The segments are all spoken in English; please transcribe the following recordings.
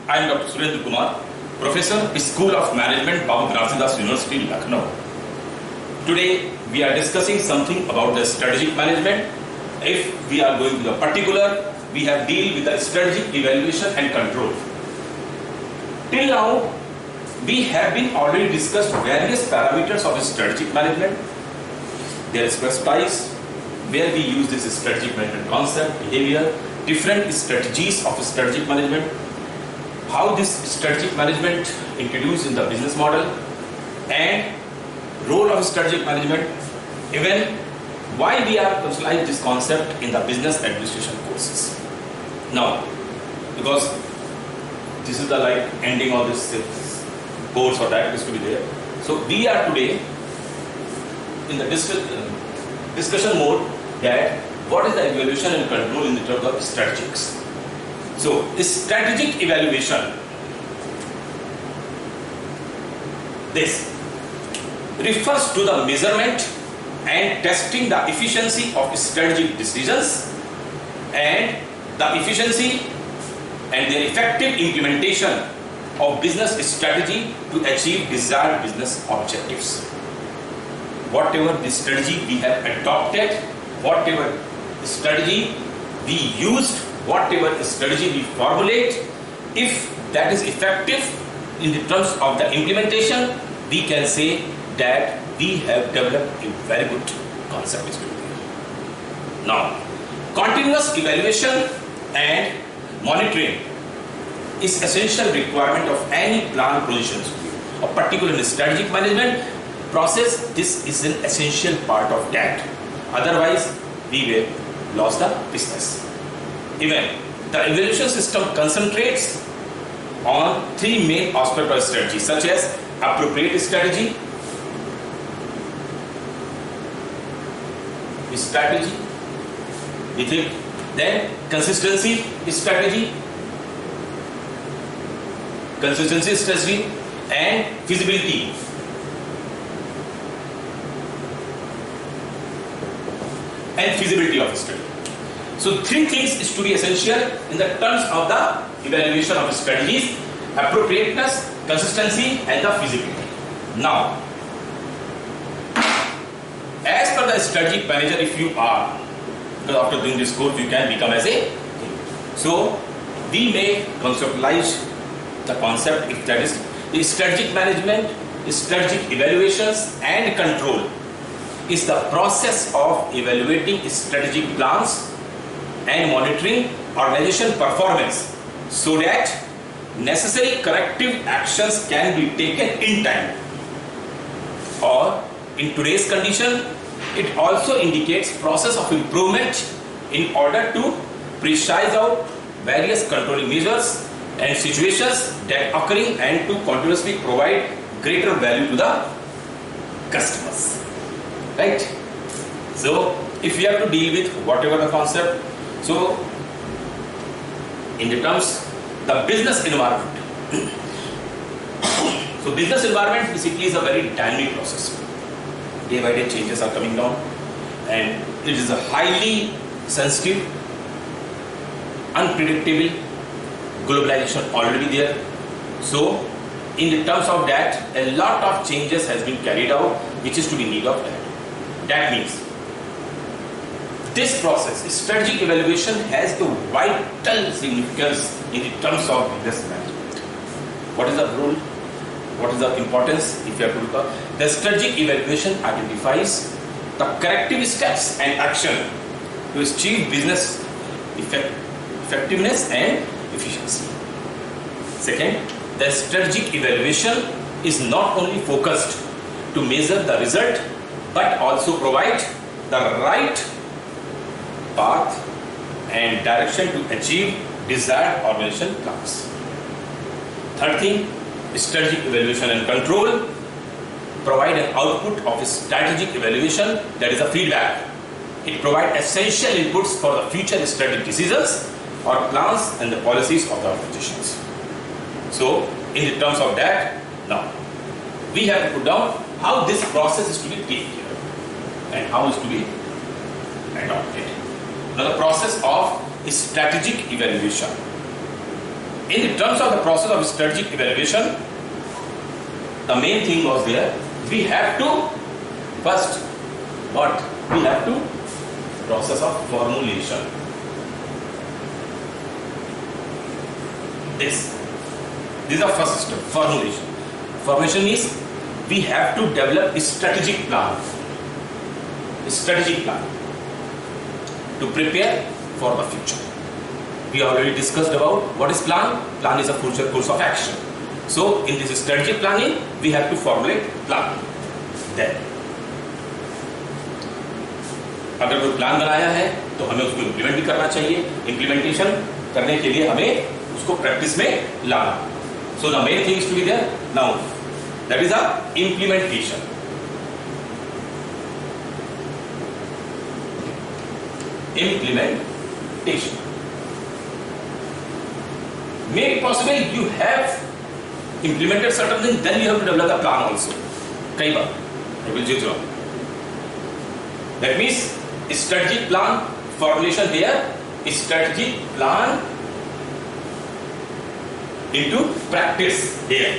I am Dr. Surendra Kumar, Professor, School of Management, Babu Ghazaldas University, Lucknow. Today, we are discussing something about the strategic management. If we are going to the particular, we have deal with the strategic evaluation and control. Till now, we have been already discussed various parameters of strategic management, their expertise, where we use this strategic management concept, behavior, different strategies of strategic management, how this strategic management introduced in the business model, and role of strategic management, even why we are conceptualizing this concept in the business administration courses. Now, because this is the ending of this course or that is to be there. So we are today in the discussion mode that what is the evaluation and control in the terms of strategics. So strategic evaluation, this refers to the measurement and testing the efficiency of strategic decisions and the efficiency and their effective implementation of business strategy to achieve desired business objectives. Whatever the strategy we have adopted, whatever strategy we used, whatever strategy we formulate, if that is effective in the terms of the implementation, we can say that we have developed a very good concept. Now, continuous evaluation and monitoring is essential requirement of any plant positions. A particular strategic management process, this is an essential part of that. Otherwise, we will lose the business. Even the evaluation system concentrates on three main aspects of strategy, such as appropriate strategy, then consistency strategy, and feasibility. Of strategy. So three things is to be essential in the terms of the evaluation of strategies: appropriateness, consistency, and the feasibility. Now, as per the strategic manager, if you are, because after doing this course, you can become as a. So we may conceptualize the concept, if that is the strategic management, strategic evaluations and control is the process of evaluating strategic plans and monitoring organization performance so that necessary corrective actions can be taken in time. Or in today's condition, it also indicates process of improvement in order to precise out various controlling measures and situations that occurring and to continuously provide greater value to the customers. Right? So, if we have to deal with whatever the concept, so in the terms, the business environment. So, business environment basically is a very dynamic process. Day by day changes are coming down, and it is a highly sensitive, unpredictable, globalization already there. So, in the terms of that, a lot of changes has been carried out, which is to be need of that. That means this process, strategic evaluation, has the vital significance in the terms of business management. What is the role? What is the importance? If you have to look up, the strategic evaluation identifies the corrective steps and action to achieve business effectiveness and efficiency. Second, the strategic evaluation is not only focused to measure the result, but also provide the right path and direction to achieve desired organization plans. Third thing, strategic evaluation and control provide an output of a strategic evaluation, that is a feedback. It provides essential inputs for the future strategic decisions or plans and the policies of the organizations. So, in the terms of that, now we have to put down how this process is to be taken care of and how is to be adopted. Now, the process of strategic evaluation. In the terms of the process of strategic evaluation, the main thing was there, we have to first, what? We have to process of formulation. This is the first step, formulation. Formulation means we have to develop a strategic plan. A strategic plan to prepare for the future. We already discussed about what is plan. Plan is a future course of action. So in this strategic planning, we have to formulate plan. Then अगर कोई plan बनाया है तो हमें उसको implement भी करना चाहिए. इम्प्लीमेंटेशन करने के लिए हमें उसको प्रैक्टिस में लाना. So the main thing is to be there now, that is a implementation. Implementation. Maybe possible you have implemented certain things, then you have to develop a plan also. कई बार I will just wrong. That means strategic plan formulation here, strategic plan into practice here.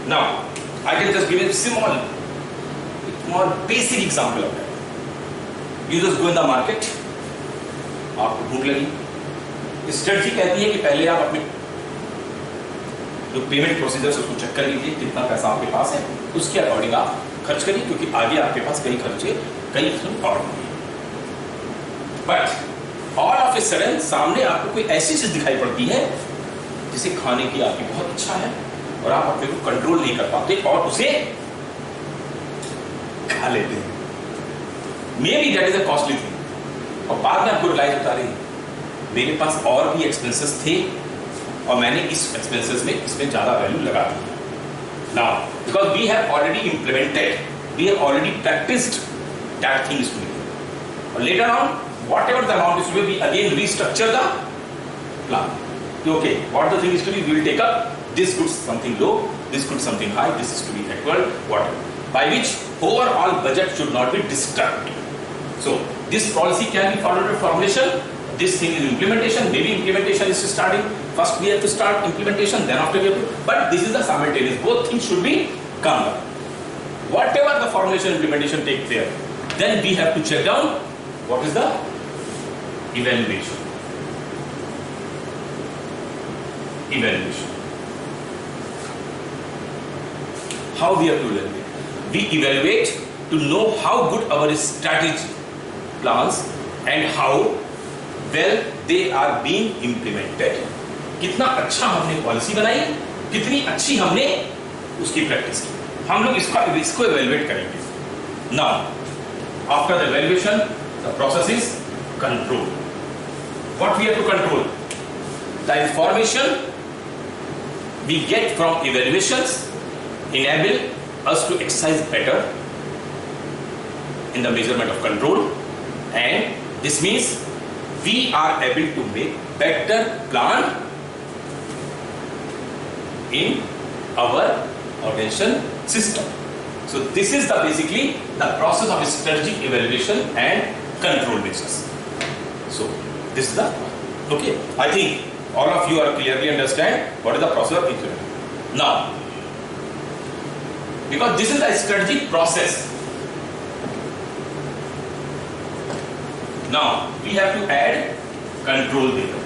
Now I can just give a small basic example of that. You just go in the market, आपको भूख लगी, strategy कहती है कि पहले आप अपने जो पेमेंट प्रोसीजर उसको चेक कर लीजिए, कितना पैसा आपके पास है, उसके अकॉर्डिंग आप खर्च करिए, क्योंकि आगे आपके पास कई खर्चे कई और होंगे. But all of a sudden सामने आपको कोई ऐसी चीज दिखाई पड़ती है जिसे खाने की आपकी बहुत इच्छा है और आप अपने को कंट्रोल नहीं कर पाते और उसे खा लेते हैं. May be that is a costly thing. और बाद में आपको रियलाइज होता रही मेरे पास और भी एक्सपेंसेस थे और मैंने इस एक्सपेंसेस में इसमें ज्यादा वैल्यू लगा दी. Now because we have already implemented, we have already practised that thing is to be. और later on whatever the amount is to be, we again restructure the plan. Okay, what the thing is to be, we will take up this goods something low, this goods something high, this is to be equal, whatever. By which overall budget should not be disturbed. So this policy can be followed with formulation. This thing is implementation. Maybe implementation is starting. First we have to start implementation, then after we have to. But this is the simultaneous. Both things should be combined. Whatever the formulation implementation take there, then we have to check down what is the evaluation. Evaluation. How we have to evaluate? We evaluate to know how good our strategy plans and how well they are being implemented. कितना अच्छा हमने policy बनाई, कितनी अच्छी हमने उसकी practice की. हम लोग इसको evaluate करेंगे. Now, after the evaluation, the process is control. What we have to control? The information we get from evaluations enable us to exercise better in the measurement of control, and this means we are able to make better plan in our organization system. So this is the basically the process of strategic evaluation and control measures. So this is the okay. I think all of you are clearly understand what is the process of evaluation. Now, because this is the strategic process, now we have to add control there.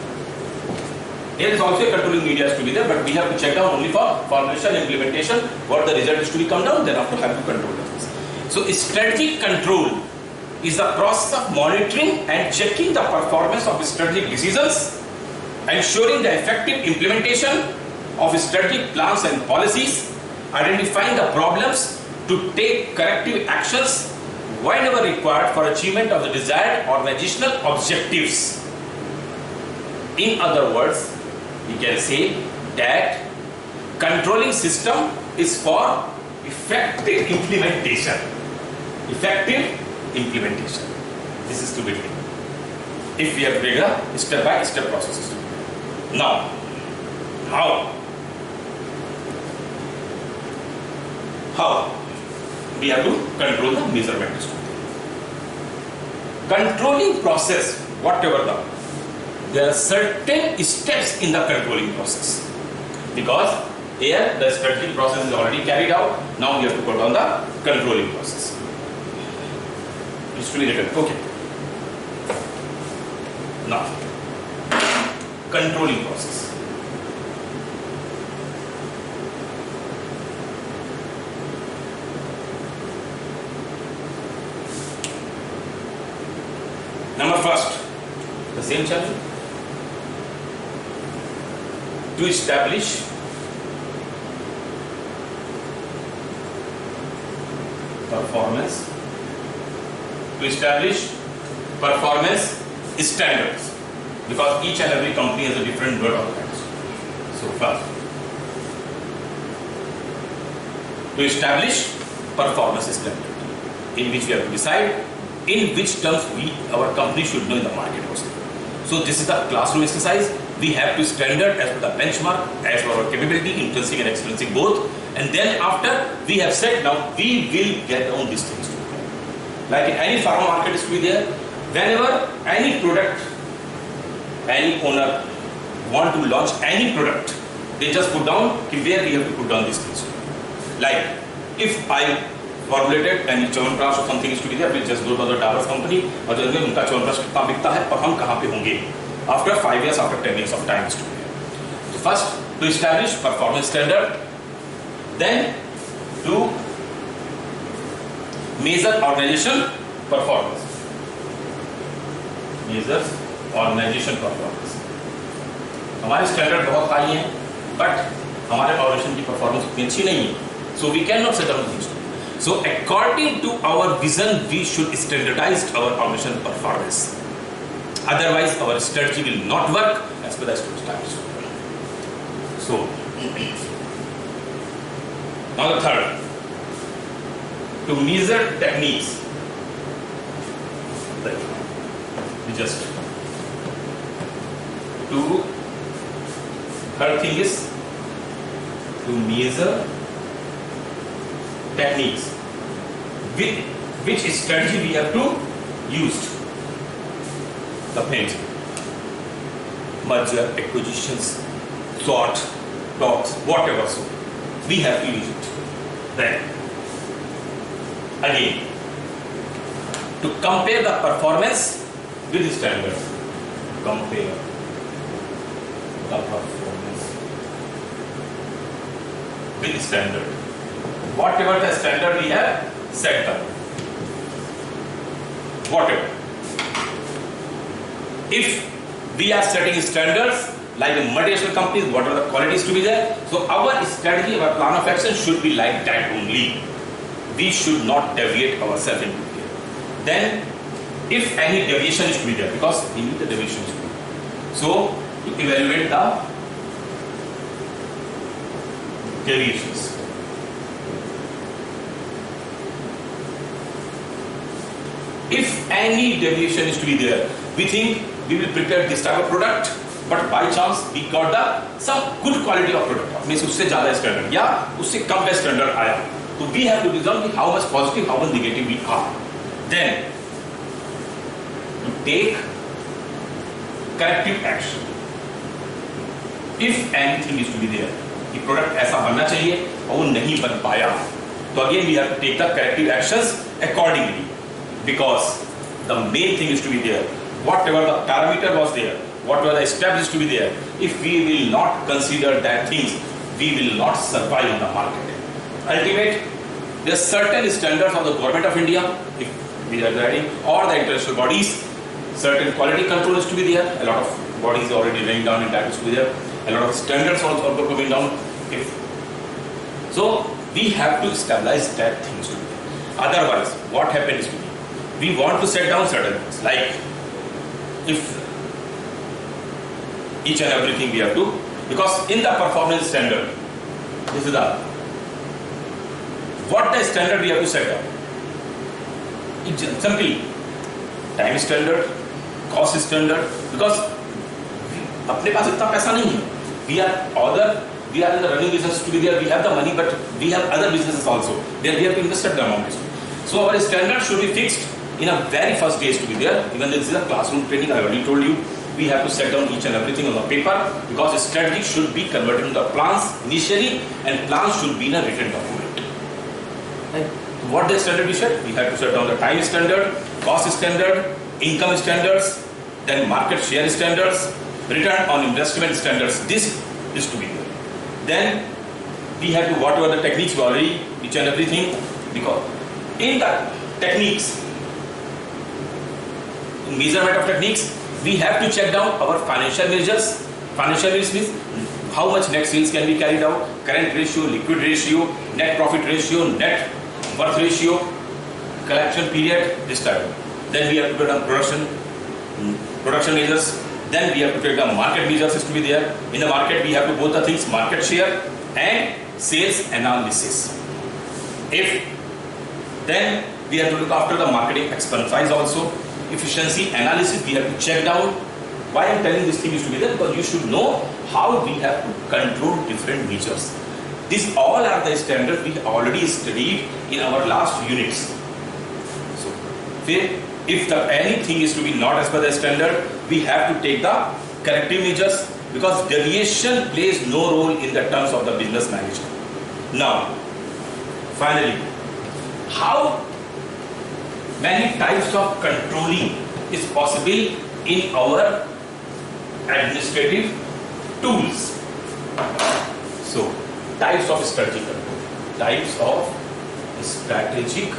There is also a controlling media to be there, but we have to check down only for formulation, implementation, what the result is to be come down, then after have to control this. So strategic control is the process of monitoring and checking the performance of strategic decisions, ensuring the effective implementation of strategic plans and policies, identifying the problems to take corrective actions whenever required for achievement of the desired organizational objectives. In other words, we can say that controlling system is for effective implementation. Effective implementation. This is to be done. If we have taken a step-by-step process. Now, how? How? We have to control the measurement. Controlling process, whatever the there are certain steps in the controlling process, because here the strategic process is already carried out. Now we have to put on the controlling process. It's to be written. Okay. Now, controlling process. Number first, the same challenge. To establish performance standards, because each and every company has a different word organized. So first, to establish performance standard, in which we have to decide in which terms our company should know in the market also. So this is the classroom exercise. We have to standard as per the benchmark, as per our capability, intrinsic and extrinsic both. And then after we have said, now we will get on these things. Like in any pharma market is to be there, whenever any product, any owner want to launch any product, they just put down where we have to put down these things. Like if I formulated any Chyawanprash or something is to be there, please just go to the Dabur company और जो उनका Chyawanprash कितना बिकता है और हम कहाँ पे होंगे after 5 years, after 10 years of time is to be there. So first, to establish performance standard, then to measure organization performance. Measures organization performance. हमारे स्टैंडर्ड बहुत हाई हैं, बट हमारे ऑर्गेनाइजेशन की परफॉर्मेंस उतनी अच्छी नहीं है. So we cannot set down things. So according to our vision, we should standardize our organization performance. Otherwise, our strategy will not work as per the strategy. So now the third, to measure techniques. Third thing is to measure techniques. With which strategy we have to use? The things, merger, acquisitions, sort, talks, whatever. So we have to use it. Then again, to compare the performance with the standard. Compare the performance with the standard. Whatever the standard we have set down. Whatever. If we are setting standards like in multinational companies, what are the qualities to be there? So our strategy, our plan of action should be like that only. We should not deviate ourselves into it. Then, if any deviation is to be there, because we need the deviation to be there. So, to evaluate the deviations. If any deviation is to be there, we think we will prepare this type of product, but by chance we got the some good quality of product. Means उससे ज़्यादा standard या उससे कम standard आया. So we have to determine how much positive, how much negative we are. Then to take corrective action. If anything is to be there, कि product ऐसा बनना चाहिए और वो नहीं बन पाया, तो again we have to take the corrective actions accordingly. Because the main thing is to be there. Whatever the parameter was there, whatever the steps is to be there, if we will not consider that things, we will not survive in the market. Ultimate, there are certain standards of the government of India, if we are writing, or the international bodies, certain quality control is to be there, a lot of bodies are already laying down and that is to be there, a lot of standards also coming down. So we have to stabilize that things to be there. Otherwise, what happens to be, we want to set down certain things, like if each and everything we have to, because in the performance standard, this is the, what the standard we have to set down? It's simply time standard, cost standard, because अपने पास इतना पैसा नहीं है. We are in the running business to be there. We have the money, but we have other businesses also. There we have to invest the amount. So our standard should be fixed in a very first days to be there. Even this is a classroom training. I already told you. we have to set down each and everything on the paper, because strategy should be converted into plans initially, and plans should be in a written document. And what the standard we set? We have to set down the time standard, cost standard, income standards, then market share standards, return on investment standards. This is to be there. Then we have to, whatever the techniques we already, each and everything, because in the techniques, in measurement of techniques, we have to check down our financial measures. Financial measures means how much net sales can be carried out, current ratio, liquid ratio, net profit ratio, net worth ratio, collection period, this type. Then we have to put down production measures. Then we have to take the market measures is to be there. In the market, we have to both the things, market share and sales analysis. Then we have to look after the marketing expense also. Efficiency analysis, we have to check down. Why I am telling this thing is to be there? Because you should know how we have to control different measures. These all are the standards we already studied in our last units. So, if anything is to be not as per the standard, we have to take the corrective measures, because deviation plays no role in the terms of the business management. Now, finally, how many types of controlling is possible in our administrative tools? So, types of strategic control. Types of strategic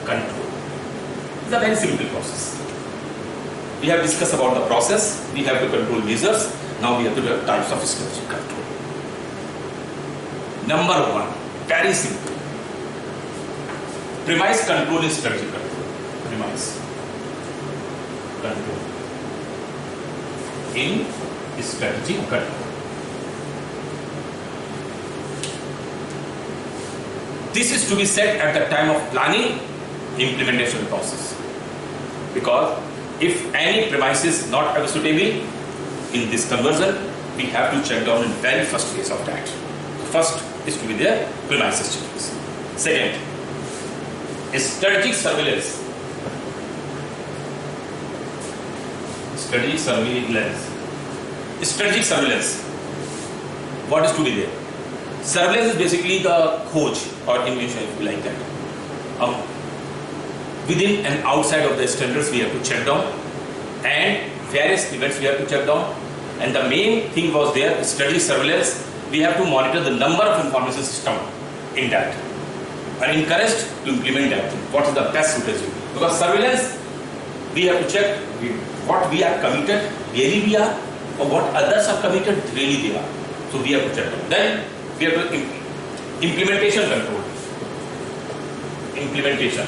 control. It's a very simple process. We have discussed about the process. We have to control measures. Now we have to do types of strategic control. Number one, very simple. Premise control is strategic control. Premise control in strategic control. This is to be set at the time of planning, implementation process. Because if any premise is not suitable in this conversion, we have to check down in very first phase of that. First is to be there, premises changes. Second, strategic surveillance. Strategic surveillance. Strategic surveillance. What is to be there? Surveillance is basically the khoj or invention, if you like that. Within and outside of the standards, we have to check down, and various events we have to check down. And the main thing was there, strategic surveillance. We have to monitor the number of information system in that, and encouraged to implement that. What is the best strategy? Because surveillance, we have to check what we are committed, really we are, or what others are committed, really they are. So we have to check down. Then we have to implementation control. Implementation.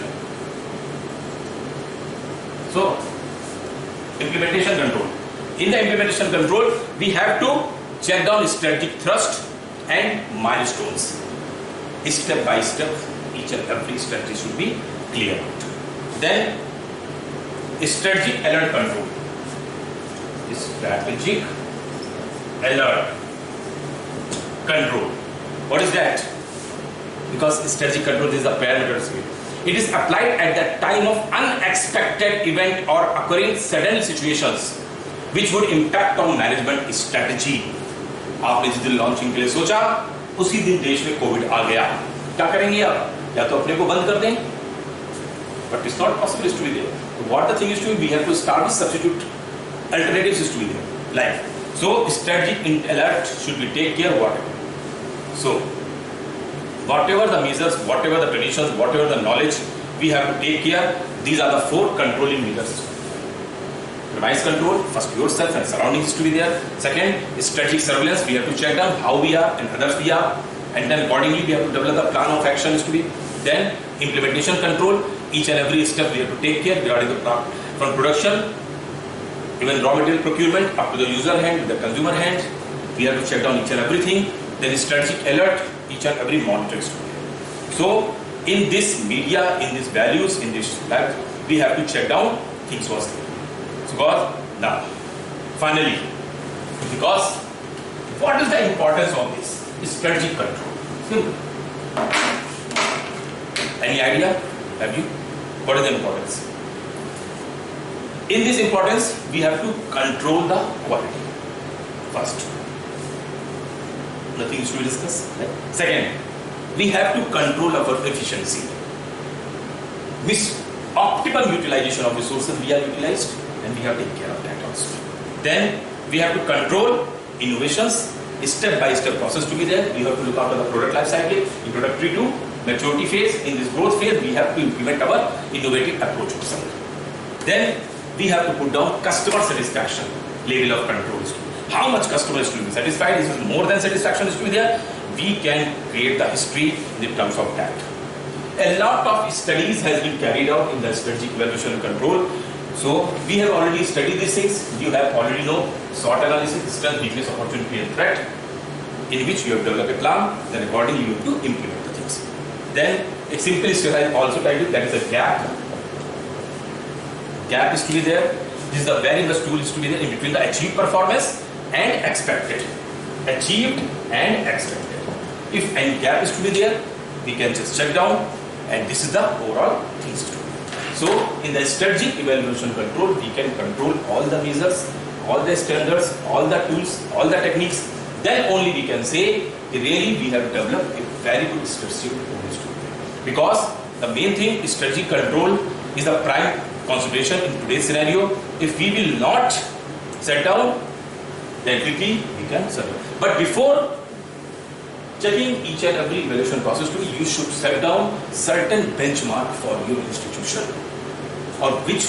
So implementation control. In the implementation control, we have to check down strategic thrust and milestones. Step by step, each and every strategy should be clear out. Then strategic alert control. Strategic alert control. What is that? Because strategic control is a parameter scale. It is applied at the time of unexpected event or occurring sudden situations which would impact on management strategy. आपने जिस दिन launching के लिए सोचा, उसी दिन देश में कोविड आ गया. क्या करेंगे आप? या तो अपने को बंद कर दें, but it's not possible to be there. What the thing is to be, we have to start with substitute alternatives is to be there. Like, so strategic alert should be take care whatever. So, whatever the measures, whatever the traditions, whatever the knowledge, we have to take care. These are the 4 controlling measures. Premise control, first yourself and surroundings to be there. Second, strategic surveillance, we have to check down how we are and others we are, and then accordingly we have to develop the plan of action is to be. Then implementation control, each and every step we have to take care regarding the from production, even raw material procurement up to the user hand, the consumer hand, we have to check down each and everything. Then strategic alert, each and every monitoring is to be. So in this media, in these values, in this lab, we have to check down things was there. Because now, finally, because what is the importance of this? Strategic control. Simple. Any idea? Have you? What is the importance? In this importance, we have to control the quality first. Nothing is to be discussed. Right? Second, we have to control our efficiency. Optimal utilization of resources we are utilized, and we have to take care of that also. Then we have to control innovations, step-by-step process to be there. We have to look after the product life cycle, introductory to maturity phase. In this growth phase, we have to implement our innovative approach also. Then we have to put down customer satisfaction level of controls. How much customer is to be satisfied? Is more than satisfaction is to be there? We can create the history in terms of that. A lot of studies has been carried out in the strategic evaluation and control. So we have already studied these things. You have already know SWOT analysis, strength, weakness, opportunity and threat, in which you have developed a plan, then accordingly you have to implement the things. Then a simple step I also titled, that is a gap. Gap is to be there. This is the very best tool is to be there in between the achieved performance and expected. Achieved and expected. If any gap is to be there, we can just check down, and this is the overall things to do. So in the strategic evaluation control, we can control all the measures, all the standards, all the tools, all the techniques. Then only we can say really we have developed a very good strategic approach to it. Because the main thing is strategic control is the prime consideration in today's scenario. If we will not set down, then quickly we can survive. But before checking each and every evaluation process, you should set down certain benchmark for your institution, or which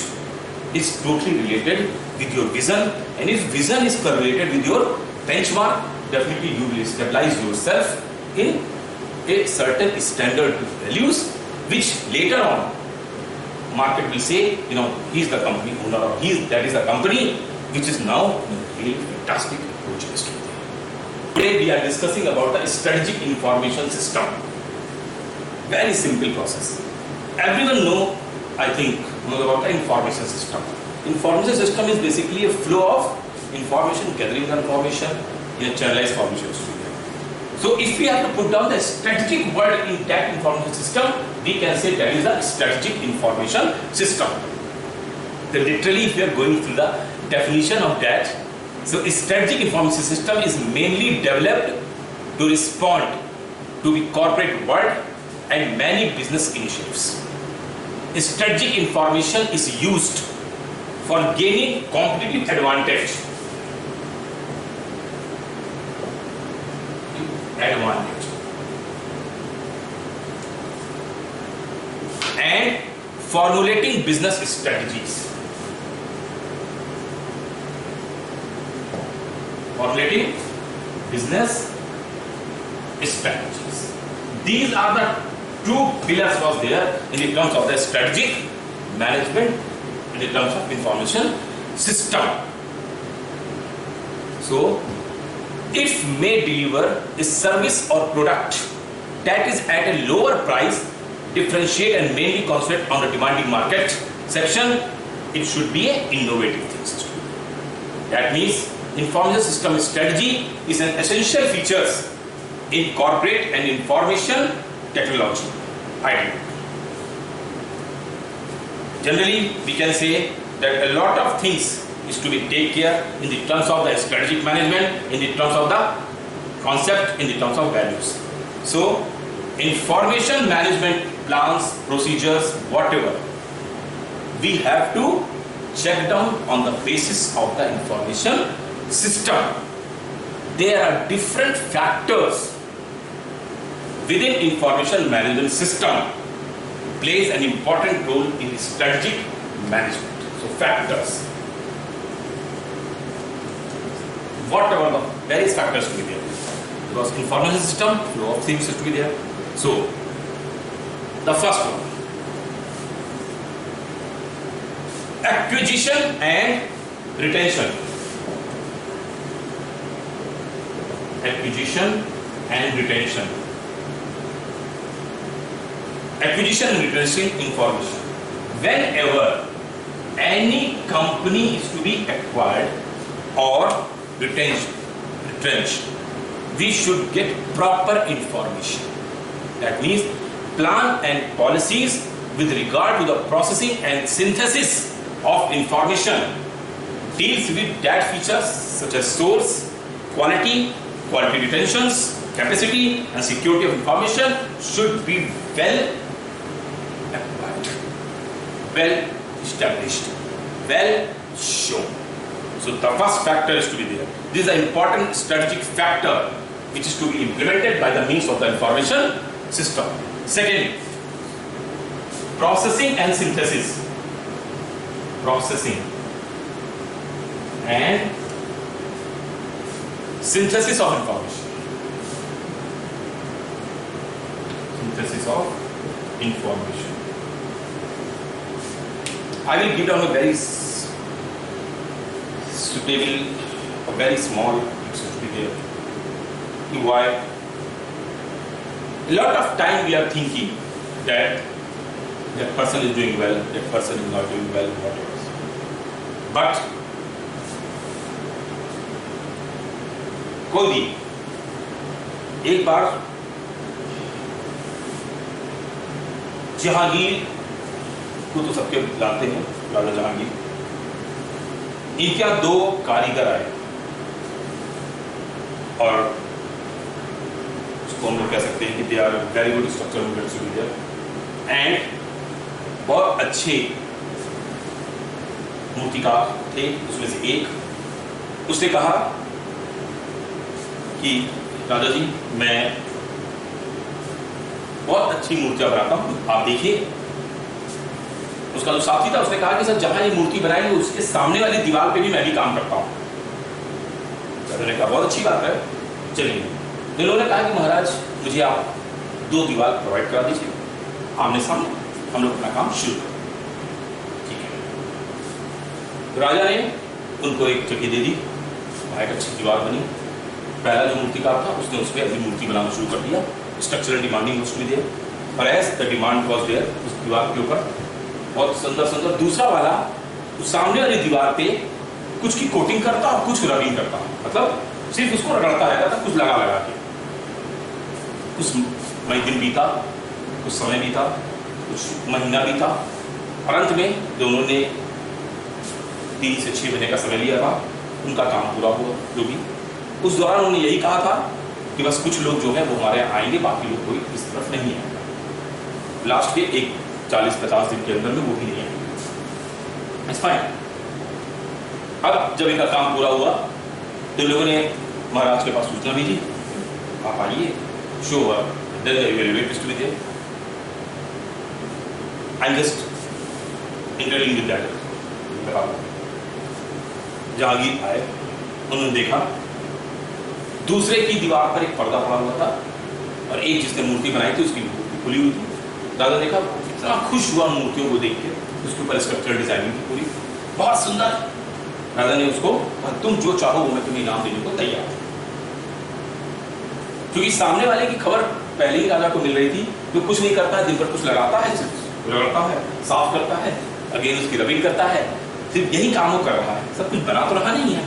is totally related with your vision. And if vision is correlated with your benchmark, definitely you will stabilize yourself in a certain standard values, which later on market will say, he is the company owner, or that is the company which is now a fantastic approach. Today we are discussing about the strategic information system. Very simple process. Everyone knows about the information system. Information system is basically a flow of information, gathering the information in a channelized formation. So if we have to put down the strategic word in that information system, we can say that is a strategic information system. So literally, if we are going through the definition of that, so a strategic information system is mainly developed to respond to the corporate world and many business initiatives. Strategic information is used for gaining competitive advantage. And formulating business strategies. Formulating business strategies. These are the two pillars was there in the terms of the strategic management, in the terms of information system. So, if may deliver a service or product that is at a lower price, differentiate and mainly concentrate on the demanding market section, it should be an innovative system. That means information system strategy is an essential features in corporate and information technology. Generally, we can say that a lot of things is to be take care in the terms of the strategic management, in the terms of the concept, in the terms of values. So, information management plans, procedures, whatever, we have to check down on the basis of the information system. There are different factors within information management system plays an important role in strategic management. So factors, whatever the various factors to be there, because information system flow of things is to be there. So the first one, acquisition and retention. Acquisition and retention. Acquisition and retention information. Whenever any company is to be acquired or retrenched, we should get proper information. That means plan and policies with regard to the processing and synthesis of information deals with that features such as source, quality, quality retentions, capacity and security of information should be well applied, well established, well shown. So the first factor is to be there. This is an important strategic factor which is to be implemented by the means of the information system. Second, processing and synthesis. Processing and synthesis of information. Synthesis of information. I will give down a very suitable, a very small, it should be there. Why? A lot of time we are thinking that that person is doing well, that person is not doing well, whatever. But कोई भी एक बार जहांगीर को तो सबके जानते हैं, राजा जहांगीर, इनके यहाँ दो कारीगर आए और उसको हम लोग कह सकते हैं कि they are very good structural and बहुत अच्छे मूर्तिकार थे। उसमें से एक, उसने कहा कि राजा जी मैं बहुत अच्छी मूर्तियां बनाता हूं, आप देखिए। उसका जो साथी था उसने कहा कि सर जहां ये मूर्ति बनाएंगे उसके सामने वाली दीवार पे भी मैं भी काम करता हूं। राजा ने कहा बहुत अच्छी बात है, चलिए। इन लोगों ने कहा कि महाराज मुझे आप 2 दीवार प्रोवाइड करा दीजिए, आमने सामने हम लोग अपना काम शुरू करें। ठीक है। राजा ने उनको एक जगह दे दी, वहां एक अच्छी दीवार बनी। पहला जो मूर्तिकार था उसने उस पर अपनी मूर्ति बनाना शुरू कर दिया। स्ट्रक्चरल डिमांडिंग उसमें दिया और as the demand was there, उस दीवार के ऊपर बहुत सुंदर सुंदर। दूसरा वाला उस सामने वाली दीवार पे कुछ की कोटिंग करता और कुछ रबिंग करता, मतलब सिर्फ उसको रगड़ता रहता था, कुछ लगा लगा के। कुछ दिन बीता, कुछ समय बीता, कुछ महीना बीता और अंत में जो उन्होंने 3 से 6 महीने का समय लिया था, उनका काम पूरा हुआ। जो भी उस दौरान उन्होंने यही कहा था कि बस कुछ लोग जो है वो हमारे यहाँ आएंगे, बाकी लोग कोई इस तरफ नहीं आएंगे। लास्ट के एक 40-50 दिन के अंदर में वो भी नहीं आएंगे। It's fine. अब जब इनका काम पूरा हुआ तो लोगों ने महाराज के पास सूचना भेजी, आप आइए, show there the evaluate to be there. I am just interviewing with that. Jahangir आए, उन्होंने देखा दूसरे की दीवार पर एक पर्दा पड़ा हुआ था और एक जिसने मूर्ति बनाई थी उसकी मूर्ति खुली हुई थी। दादा देखा, इतना खुश हुआ उन मूर्तियों को देख के, उसके ऊपर स्ट्रक्चरल डिजाइनिंग थी पूरी, बहुत सुंदर। राजा ने उसको तुम जो चाहो वो मैं तुम्हें इनाम देने को तैयार हूं। क्योंकि सामने वाले की खबर पहले ही राजा को मिल रही थी, जो कुछ नहीं करता है, दिन भर कुछ लगाता है, रगड़ता है, साफ करता है, अगेन उसकी रबिंग करता है, सिर्फ यही काम वो कर रहा है, सब कुछ बना तो रहा नहीं है।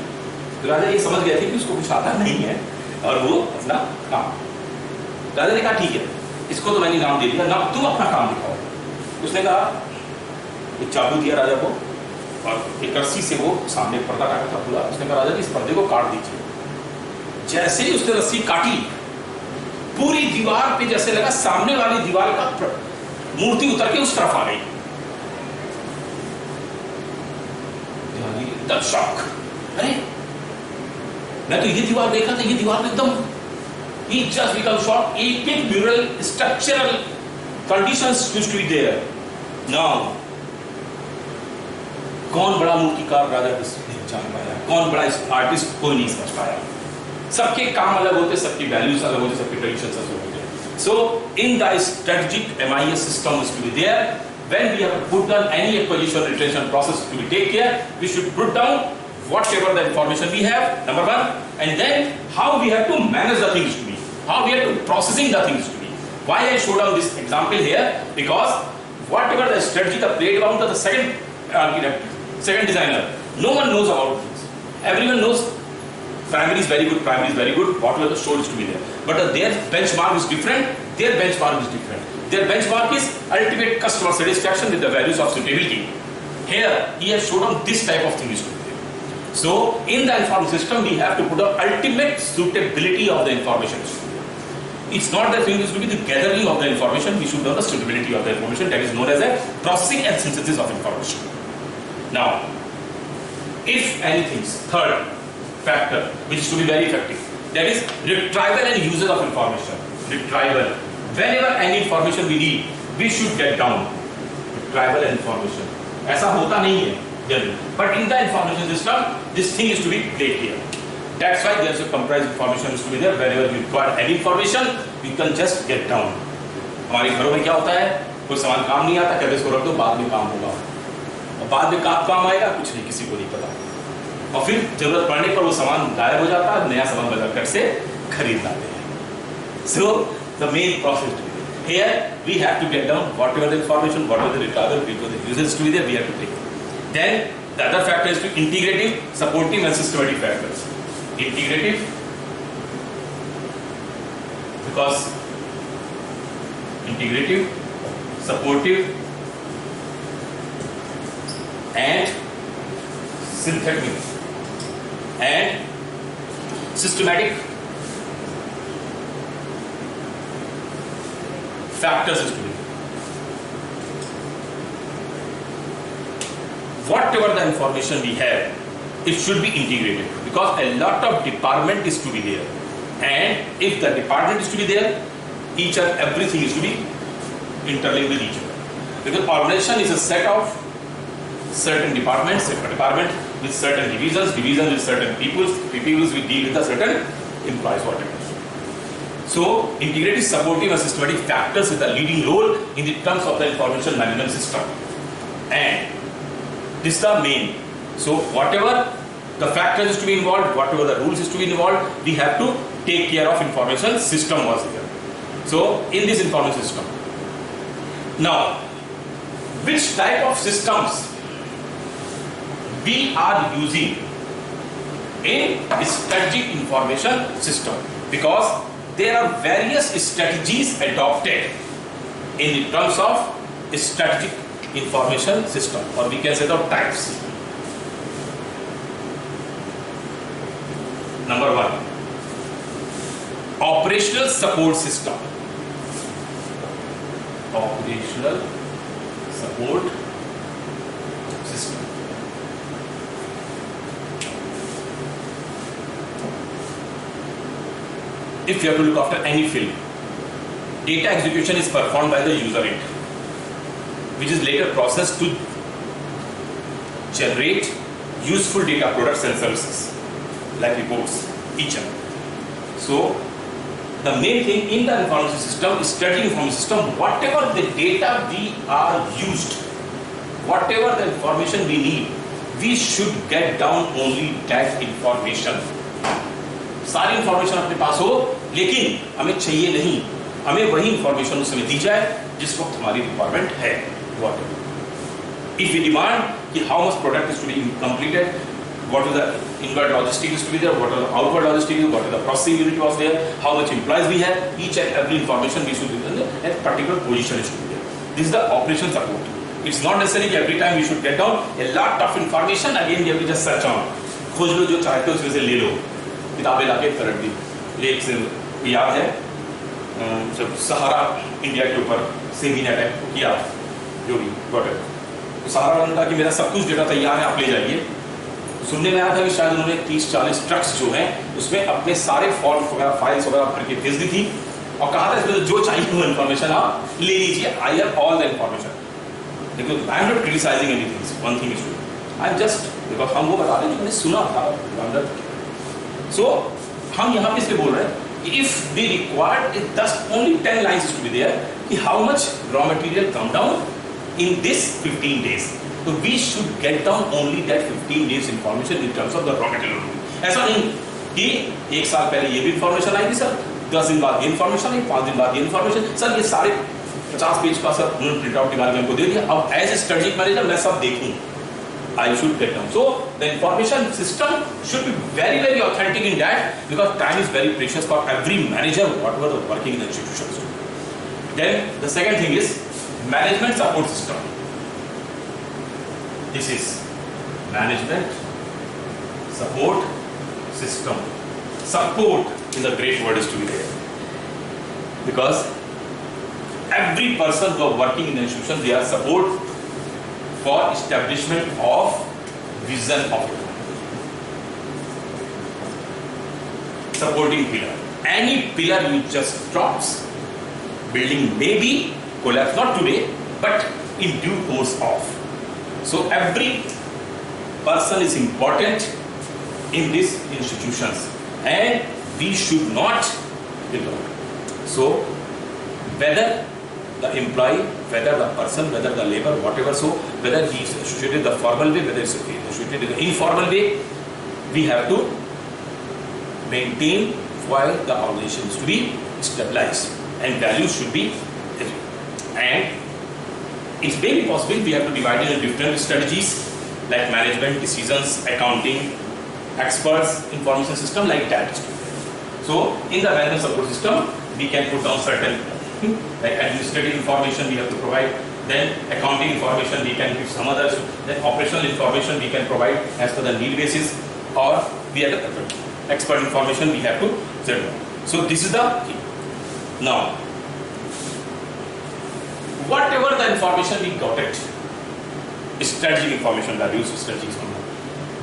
तो राजा ये समझ गए थे कि उसको कुछ आता नहीं है और वो अपना काम। राजा ने कहा ठीक है, इसको तो मैंने इनाम दे दिया, ना तुम अपना काम दिखाओ। उसने कहा, एक चाबू दिया राजा को और एक रस्सी से वो सामने पर्दा काटा था पूरा। उसने कहा राजा जी इस पर्दे को काट दीजिए। जैसे ही उसने रस्सी काटी, पूरी दीवार पे जैसे लगा सामने वाली दीवार का मूर्ति उतर के उस तरफ आ गई। एकदम शॉक, अरे मैं तो ये दीवार देखा था, ये दीवार तो एकदम, he just become shocked. एक mural structural conditions used to be there. Now, कौन बड़ा मूर्तिकार राजा नहीं जान पाया, कौन बड़ा आर्टिस्ट कोई नहीं समझ पाया। सबके काम अलग होते, सबकी वैल्यूज अलग होते, सबके ट्रेडिशंस अलग होते। So, in the strategic MIS system is to be there. When we have to put down any acquisition retention process to be take care, we should put down whatever the information we have, number one, and then how we have to manage the things to be, how we have to processing the things to be. Why I showed down this example here? Because whatever the strategy the playground of the second architect, second designer, no one knows about this. Everyone knows primary is very good, primary is very good, whatever the show is to be there. But their benchmark is different, their benchmark is different. Their benchmark is ultimate customer satisfaction with the values of suitability. Here he has shown on this type of thing is to be there. So in the information system we have to put the ultimate suitability of the information. It's not the thing is to be the gathering of the information, we should know the suitability of the information, that is known as a processing and synthesis of information. Now, if anything, third factor which is to be very effective, that is retrieval and usage of information. Retrieval. Whenever any information we need, we should get down. Retrieval and information. ऐसा होता नहीं है generally. But in the information system, this thing is to be played here. That's why there is a comprised information is to be there. Whenever you require any information, you can just get down. हमारे घरों में क्या होता है, कोई सामान काम नहीं आता, कहते इसको रख दो, बाद में काम होगा, और बाद में काम आएगा, कुछ नहीं, किसी को नहीं पता, और फिर जरूरत पड़ने पर वो सामान गायब हो जाता है, नया सामान बाजार कर से खरीद लाते हैं. So the main process to be there. Here we have to get down whatever the information, whatever the retrieval, whatever the users to be there, we have to take. Then the other factor is to integrative, supportive, and systematic factors. Integrative, because integrative, supportive, and synthetic and systematic factors is to be. Whatever the information we have, it should be integrated, because a lot of department is to be there, and if the department is to be there, each and everything is to be interlinked with each other, because organization is a set of certain departments, department with certain divisions with certain peoples will deal with the certain employees, whatever. So integrated, supportive and systematic factors with a leading role in the terms of the information management system, and this is the main. So whatever the factors is to be involved, whatever the rules is to be involved, we have to take care of information system was here. So in this information system, now which type of systems we are using in strategic information system, because there are various strategies adopted in the terms of strategic information system, or we can say the types. Number one, operational support system. Operational support system. If you have to look after any field, data execution is performed by the user end, which is later processed to generate useful data products and services like reports, each and every. So the main thing in the information system is strategic information system. Whatever the data we are used, whatever the information we need, we should get down only that information. सारी information अपने पास हो, लेकिन हमें चाहिए नहीं, हमें वही information उस समय दी जाए जिस वक्त हमारी रिक्वायरमेंट है. If we demand कि how much product is to be completed, what is the inward logistic is to be there, what are the outward logistic, what is the processing unit was there, how much employees we have, each and every information we should be there, and particular position is to be there. This is the operation support. It's not necessary every time we should get down a lot of information. Again we have to just search on, खोज लो जो चाहते हो उसमें से ले लो, किताबें लाके पलट दी. एक से याद है जब सहारा इंडिया के ऊपर सेमीन अटैक किया, जो भी वॉटेवर, तो सहारा ने कहा कि मेरा सब कुछ डेटा तैयार है, आप ले जाइए. सुनने में आया था कि शायद उन्होंने 30-40 ट्रक्स जो हैं उसमें अपने सारे फॉर्म वगैरह फाइल्स वगैरह भर के भेज दी थी, और कहा था इसमें जो चाहिए वो इन्फॉर्मेशन आप ले लीजिए, I have all the information. देखो I am not criticising anything, one thing is true, I am just because हम वो बता दें जो मैंने सुना था अंदर. सो हम यहाँ पे इसलिए बोल रहे हैं कि if we required just only 10 lines to be there कि how much raw material come down in this 15 days, so we should get down only that 15 days information in terms of the raw material. ऐसा नहीं कि एक साल पहले ये भी information आई थी सर, 10 दिन बाद ये इंफॉर्मेशन आई, 5 दिन बाद ये इंफॉर्मेशन, सर ये सारे 50 पेज का सर उन्होंने प्रिंट आउट निकाल के हमको दे दिया, अब एज ए स्ट्रेटेजिक मैनेजर मैं सब देखूं, I should get down. So the information system should be very, very authentic in that, because time is very precious for every manager, whatever the working in the institutions. Then the second thing is management support system. This is management support system. Support is a great word is to be there, because every person who are working in the institution, they are support for establishment of vision of it. Supporting pillar. Any pillar you just drops, building may be collapse, not today, but in due course of. So every person is important in these institutions, and we should not ignore. So whether the employee, whether the person, whether the labor, whatever, so whether he is associated the formal way, whether it's associated in the informal way, we have to maintain while the organization is to be stabilized and values should be there. And it may be possible we have to divide it into different strategies like management, decisions, accounting, experts, information system, like that. So in the management support system, we can put down certain like administrative information we have to provide, then accounting information we can give some others, then operational information we can provide as per the need basis, or we have the expert information we have to set down. So this is the key. Now, whatever the information we got it, strategic information, values, strategic information,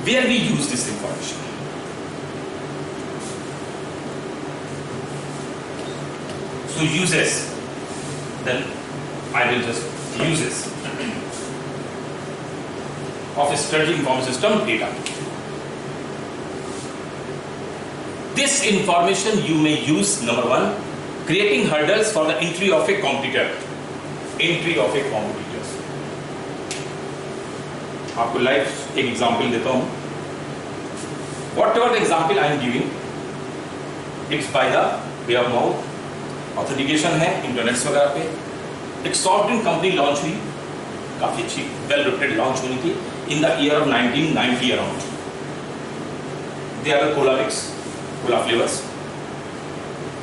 where we use this information. So uses, then I will just uses of a strategic information system data. This information you may use, number one, creating hurdles for the entry of a competitor. Entry of a competitors. आपको live एक example देता हूँ. Whatever the example I am giving, it's by the way of mouth. Authentication है internets वगैरह पे. एक soft drink company launch हुई, काफी अच्छी वेल रेप्यूटेड लॉन्च होनी थी in the year of 1990 around. They are the cola mix, cola flavours.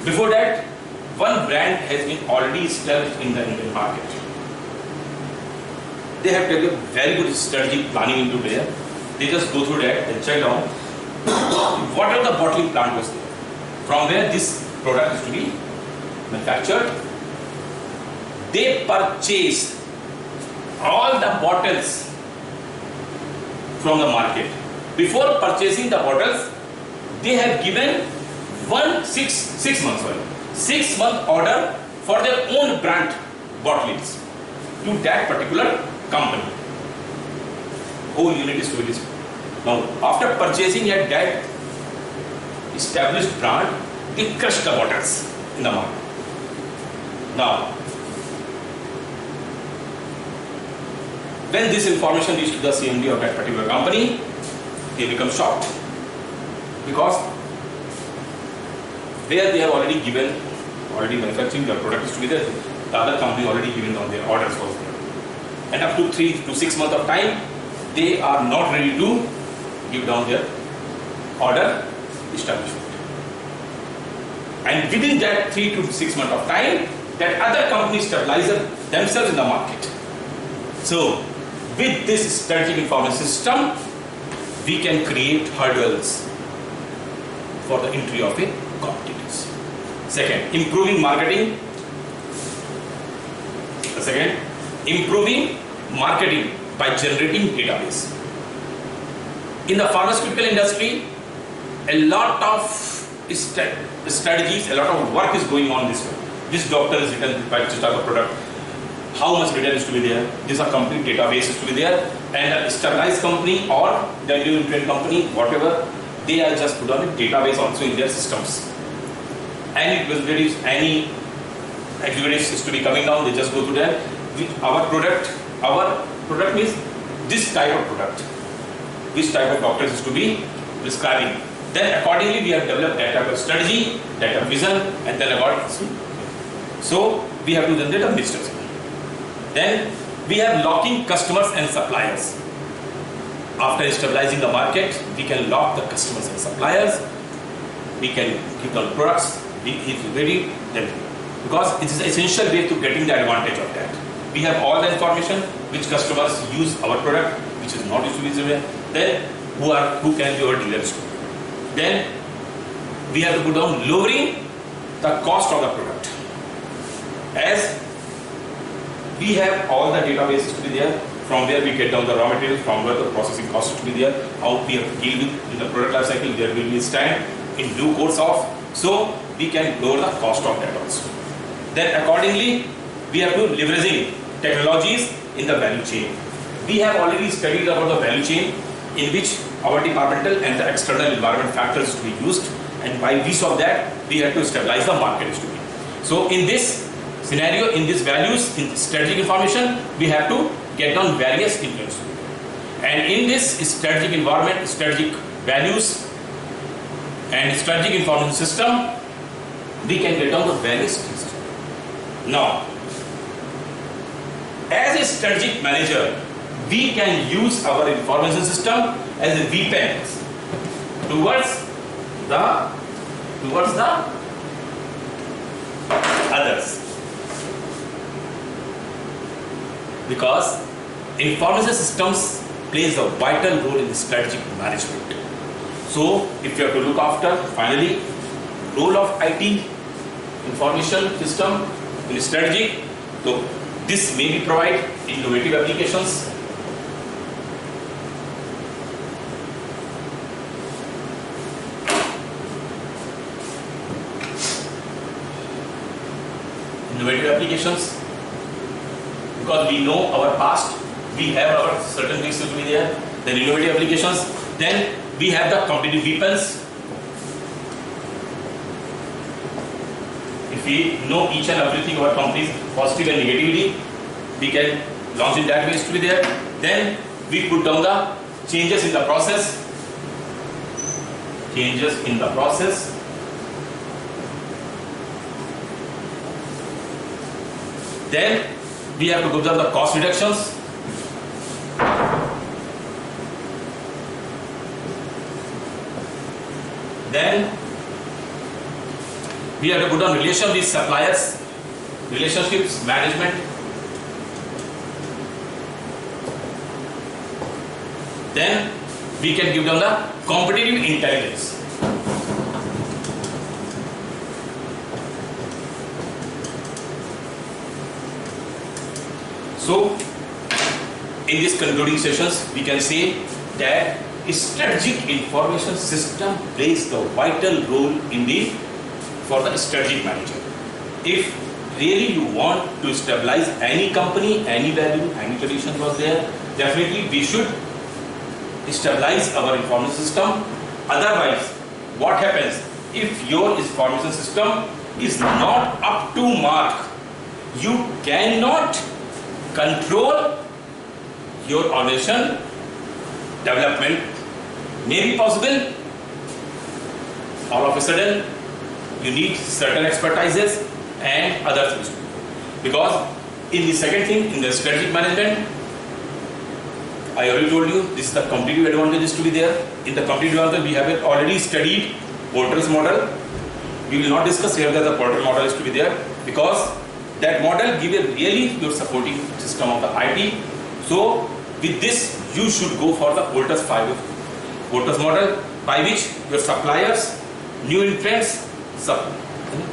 Before that one brand has been already established in the Indian market. They have developed very good strategic planning into there. They just go through that and check down what are the bottling plant was there, from where this product is to be manufactured. They purchase all the bottles from the market. Before purchasing the bottles, they have given 6-month order for their own brand bottlings to that particular company. Whole unit is to be distributed. Now, after purchasing at that established brand, they crush the bottles in the market. Now, when this information reaches to the CMD of that particular company, they become shocked, because where they have already manufacturing their product is to be there, the other company already given on their orders was there. And up to 3 to 6 months of time, they are not ready to give down their order establishment. And within that 3 to 6 months of time, that other company stabilizes themselves in the market. So, with this strategic information system, we can create hurdles for the entry of a competitors. Second, improving marketing. Second, improving marketing by generating database. In the pharmaceutical industry, a lot of strategies, a lot of work is going on this way. This doctor is written by this type of product. How much data is to be there? These are complete databases to be there, and a stabilized company or the trained company, whatever, they are just put on a database also in their systems. Any visitors, any exhibitors is to be coming down, they just go to there. Our product means this type of product, which type of doctors is to be prescribing. Then accordingly we have developed that type of strategy, that type of vision, and then accordingly. So we have to generate a business. Then we have locking customers and suppliers. After stabilizing the market, we can lock the customers and suppliers. We can give them products. It's very, because it is an essential way to getting the advantage of that. we have all the information which customers use our product, which is not used to be there. Then who can be our dealers? Then we have to put down lowering the cost of the product. As we have all the databases to be there, from where we get down the raw materials, from where the processing cost to be there, how we have to deal with in the product life cycle, there will be a stand in due course of, so we can lower the cost of that also. Then accordingly, we have to leveraging technologies in the value chain. We have already studied about the value chain, in which our departmental and the external environment factors to be used, and by use of that we have to stabilize the market is to be. So in this scenario, in these values, in strategic information, we have to get down various influences. And in this strategic environment, strategic values and strategic information system, we can get down the various things. Now, as a strategic manager, we can use our information system as a weapon towards the others, because information systems plays a vital role in the strategic management. So if you have to look after, finally, role of IT information system in strategic, so this may be provide innovative applications. Innovative applications, because we know our past, we have our certain things to be there. Then innovative applications. Then we have the competitive weapons. If we know each and everything about companies, positive and negativity, we can launch in that ways to be there. Then we put down the changes in the process. Changes in the process. Then we have to go down the cost reductions. Then we have to put on relation with suppliers, relationships management. Then we can give them the competitive intelligence. So in these concluding sessions, we can say that strategic information system plays the vital role in for the strategic manager. If really you want to stabilize any company, any value, any tradition was there, definitely we should stabilize our information system. Otherwise, what happens if your information system is not up to mark? You cannot control your organization development. May be possible. All of a sudden, you need certain expertises and other things. Because in the second thing, in the strategic management, I already told you this is the competitive advantages to be there. In the competitive advantage, we have already studied Porter's model. We will not discuss here that the Porter model is to be there, because that model gives a really your supporting system of the IT. So with this, you should go for the Porter's model, by which your suppliers, new entrants,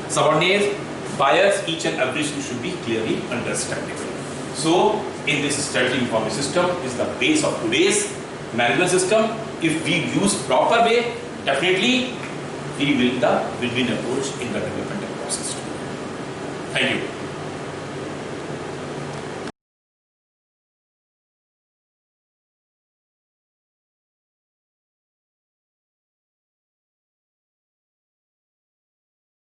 subordinates, buyers, each and every should be clearly understandable. So in this strategic information system is the base of today's management system. If we use proper way, definitely we will the win-win approach in the development process. Thank you.